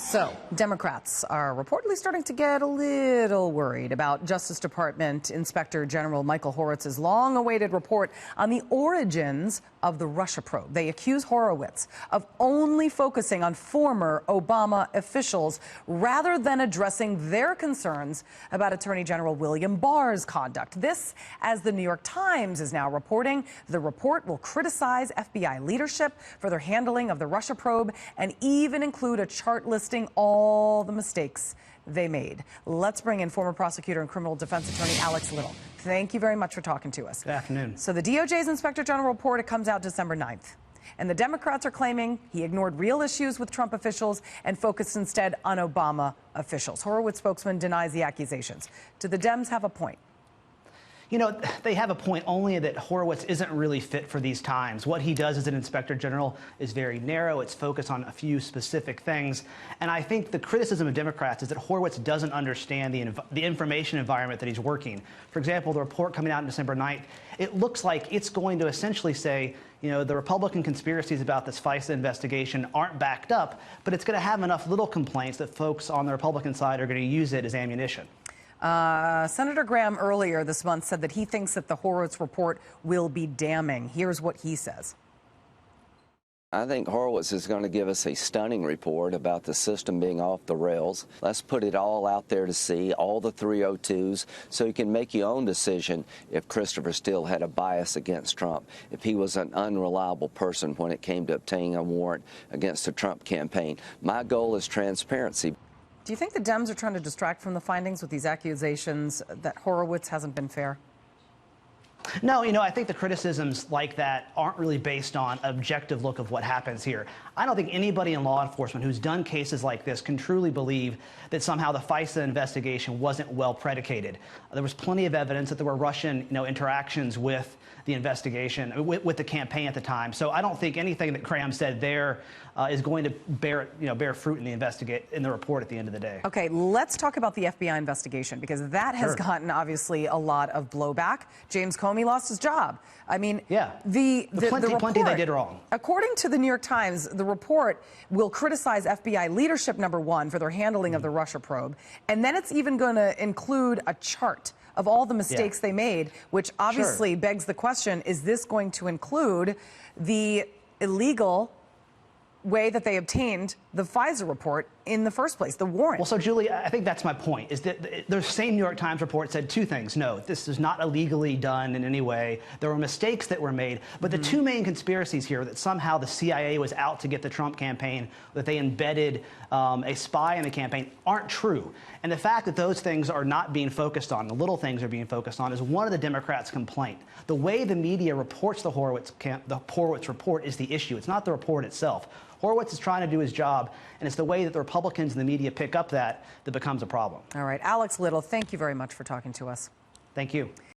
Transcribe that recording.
So, Democrats are reportedly starting to get a little worried about Justice Department Inspector General Michael Horowitz's long-awaited report on the origins of the Russia probe. They accuse Horowitz of only focusing on former Obama officials rather than addressing their concerns about Attorney General William Barr's conduct. This, as the New York Times is now reporting, the report will criticize FBI leadership for their handling of the Russia probe and even include a chart listing all the mistakes they made. Let's bring in former prosecutor and criminal defense attorney Alex Little. Thank you very much for talking to us. Good afternoon. So the DOJ's Inspector General report, it comes out December 9th. And the Democrats are claiming he ignored real issues with Trump officials and focused instead on Obama officials. Horowitz spokesman denies the accusations. Do the Dems have a point? You know, they have a point, only that Horowitz isn't really fit for these times. What he does as an inspector general is very narrow. It's focused on a few specific things. And I think the criticism of Democrats is that Horowitz doesn't understand the information environment that he's working. For example, the report coming out on December 9th, it looks like it's going to essentially say, you know, the Republican conspiracies about this FISA investigation aren't backed up, but it's going to have enough little complaints that folks on the Republican side are going to use it as ammunition. Senator Graham earlier this month said that he thinks that the Horowitz report will be damning. Here's what he says. I think Horowitz is going to give us a stunning report about the system being off the rails. Let's put it all out there to see, all the 302s, so you can make your own decision if Christopher Steele had a bias against Trump, if he was an unreliable person when it came to obtaining a warrant against the Trump campaign. My goal is transparency. Do you think the Dems are trying to distract from the findings with these accusations that Horowitz hasn't been fair? No, you know, I think the criticisms like that aren't really based on objective look of what happens here. I don't think anybody in law enforcement who's done cases like this can truly believe that somehow the FISA investigation wasn't well predicated. There was plenty of evidence that there were Russian, interactions with the investigation, with the campaign at the time. So I don't think anything that Graham said there is going to bear fruit in the report at the end of the day. Okay, let's talk about the FBI investigation, because that has gotten obviously a lot of blowback. James Comey lost his job. I mean, yeah, the report, plenty they did wrong. According to the New York Times, the report will criticize FBI leadership, number one, for their handling of the Russia probe, and then it's even going to include a chart of all the mistakes they made, which obviously begs the question, is this going to include the illegal way that they obtained the FISA report in the first place, the warrant? Well, so, Julie, I think that's my point, is that the same New York Times report said two things. No, this is not illegally done in any way. There were mistakes that were made. But the two main conspiracies here, that somehow the CIA was out to get the Trump campaign, that they embedded a spy in the campaign, aren't true. And the fact that those things are not being focused on, the little things are being focused on, is one of the Democrats' complaint. The way the media reports the Horowitz report is the issue. It's not the report itself. Horowitz is trying to do his job, and it's the way that the Republicans and the media pick up that becomes a problem. All right. Alex Little, thank you very much for talking to us. Thank you.